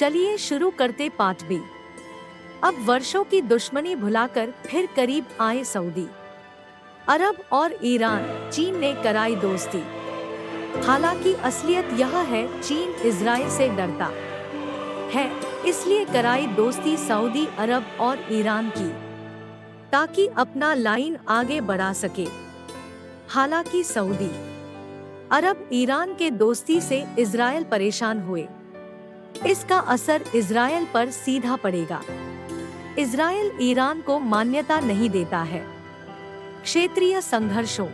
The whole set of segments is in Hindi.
चलिए शुरू करते पार्ट बी। अब वर्षों की दुश्मनी भुलाकर फिर करीब आए सऊदी अरब और ईरान चीन ने कराई दोस्ती। हालांकि असलियत यह है, चीन इजराइल से डरता है, इसलिए कराई दोस्ती सऊदी अरब और ईरान की, ताकि अपना लाइन आगे बढ़ा सके। हालांकि सऊदी अरब ईरान के दोस्ती से इजराइल परेशान हुए। इसका असर इजराइल पर सीधा पड़ेगा। इजराइल ईरान को मान्यता नहीं देता है। क्षेत्रीय संघर्षों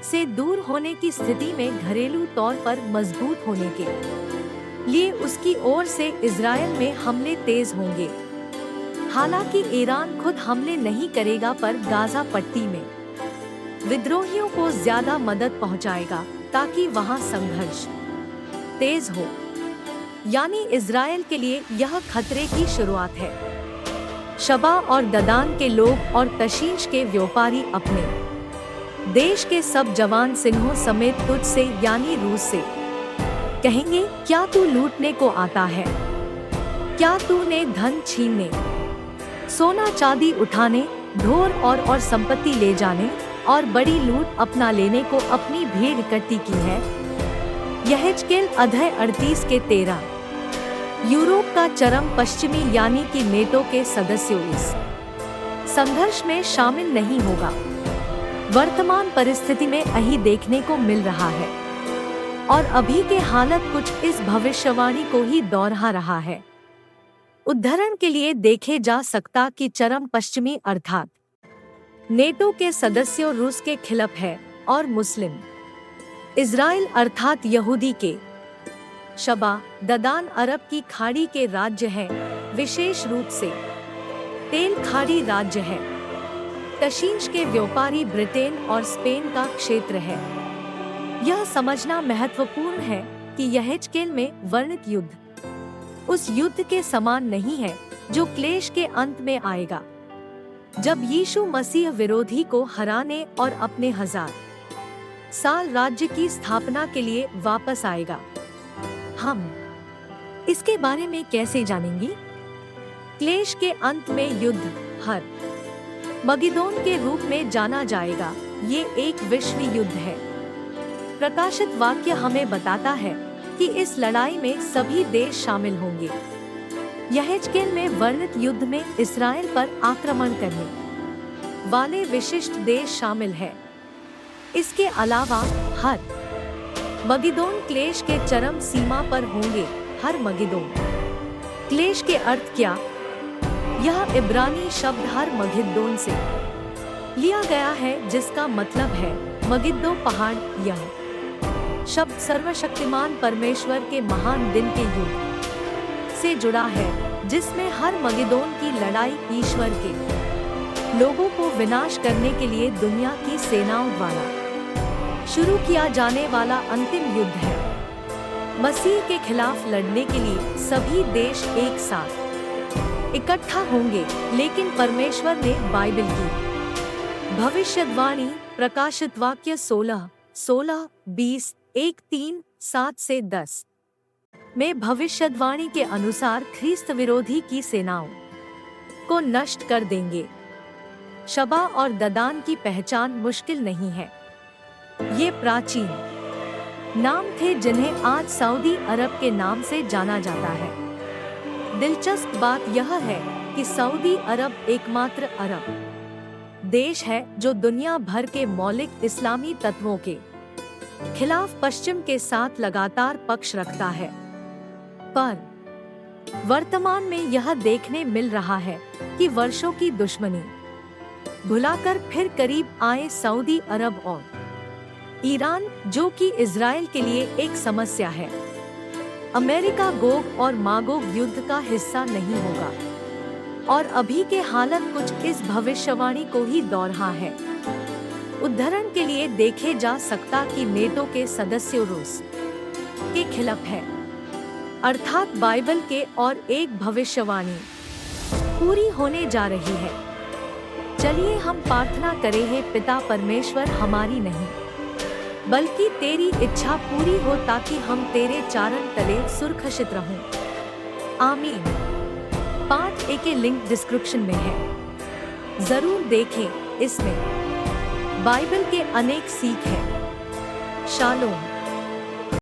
से दूर होने की स्थिति में घरेलू तौर पर मजबूत होने के लिए उसकी ओर से इजराइल में हमले तेज होंगे। हालांकि ईरान खुद हमले नहीं करेगा, पर गाजा पट्टी में विद्रोहियों को ज्यादा मदद पहुंचाएगा ताकि वहां संघर्ष तेज हो। यानी इजराइल के लिए यह खतरे की शुरुआत है। शबा और ददान के लोग और तशीश के व्यापारी अपने देश के सब जवान सिंहों समेत तुझसे यानी रूस से कहेंगे, क्या तू लूटने को आता है? क्या तूने धन छीनने, सोना चांदी उठाने, ढोर और संपत्ति ले जाने और बड़ी लूट अपना लेने को अपनी भीड़ इकट्ठी की है? यहेजकेल अध्याय 38 के 13। यूरोप का चरम पश्चिमी यानी कि नेटो के सदस्यों इस संघर्ष में शामिल नहीं होगा। वर्तमान परिस्थिति में यही देखने को मिल रहा है और अभी के हालत कुछ इस भविष्यवाणी को ही दोहरा रहा है। उदाहरण के लिए देखे जा सकता कि चरम पश्चिमी अर्थात नेटो के सदस्यों रूस के खिलाफ है और मुस्लिम इजराइल अर्थात यहूदी के शबा ददान अरब की खाड़ी के राज्य हैं, विशेष रूप से तेल खाड़ी राज्य है। तशीश के व्यापारी ब्रिटेन और स्पेन का क्षेत्र है। यह समझना महत्वपूर्ण है कि यहेजकेल में वर्णित युद्ध उस युद्ध के समान नहीं है जो क्लेश के अंत में आएगा, जब यीशु मसीह विरोधी को हराने और अपने 1000 साल राज्य की स्थापना के लिए वापस आएगा। हम इसके बारे में कैसे जानेंगे? क्लेश के अंत में युद्ध हर मगिदोन के रूप में जाना जाएगा। ये एक विश्व युद्ध है। प्रकाशित वाक्य हमें बताता है कि इस लड़ाई में सभी देश शामिल होंगे। यहेजकेल में वर्णित युद्ध में इस्राएल पर आक्रमण करने वाले विशिष्ट देश शामिल है। इसके अलावा हर मगिदोन क्लेश के चरम सीमा पर होंगे। हर मगिदोन क्लेश के अर्थ क्या? यह इब्रानी शब्द हर मगिद्दोन से लिया गया है, जिसका मतलब है मगिद्दो पहाड़। यह शब्द सर्वशक्तिमान परमेश्वर के महान दिन के युग से जुड़ा है, जिसमें हर मगिदोन की लड़ाई ईश्वर के लोगों को विनाश करने के लिए दुनिया की सेनाओं द्वारा शुरू किया जाने वाला अंतिम युद्ध है। मसीह के खिलाफ लड़ने के लिए सभी देश एक साथ इकट्ठा होंगे, लेकिन परमेश्वर ने बाइबल की भविष्यवाणी प्रकाशित वाक्य 16, 20, 1, 3, 7 से 10 में भविष्यवाणी के अनुसार ख्रीस्त विरोधी की सेनाओं को नष्ट कर देंगे। शबा और ददान की पहचान मुश्किल नहीं है। ये प्राचीन नाम थे जिन्हें आज सऊदी अरब के नाम से जाना जाता है। दिलचस्प बात यह है कि सऊदी अरब एकमात्र अरब देश है जो दुनिया भर के मौलिक इस्लामी तत्वों के खिलाफ पश्चिम के साथ लगातार पक्ष रखता है। पर वर्तमान में यह देखने मिल रहा है कि वर्षों की दुश्मनी भुलाकर फिर करीब आए सऊदी अरब और ईरान, जो कि इजराइल के लिए एक समस्या है। अमेरिका गोग और मागोग युद्ध का हिस्सा नहीं होगा और अभी के हालत कुछ इस भविष्यवाणी को ही दोहरा है। उदाहरण के लिए देखे जा सकता कि नेटो के सदस्य रूस के खिलाफ है, अर्थात बाइबल के, और एक भविष्यवाणी पूरी होने जा रही है। चलिए हम प्रार्थना करें। हे पिता परमेश्वर, हमारी नहीं बल्कि तेरी इच्छा पूरी हो, ताकि हम तेरे चरण तले सुरक्षित रहें। आमीन। पार्ट ए के लिंक डिस्क्रिप्शन में है, जरूर देखें। इसमें बाइबल के अनेक सीख हैं। शालोम।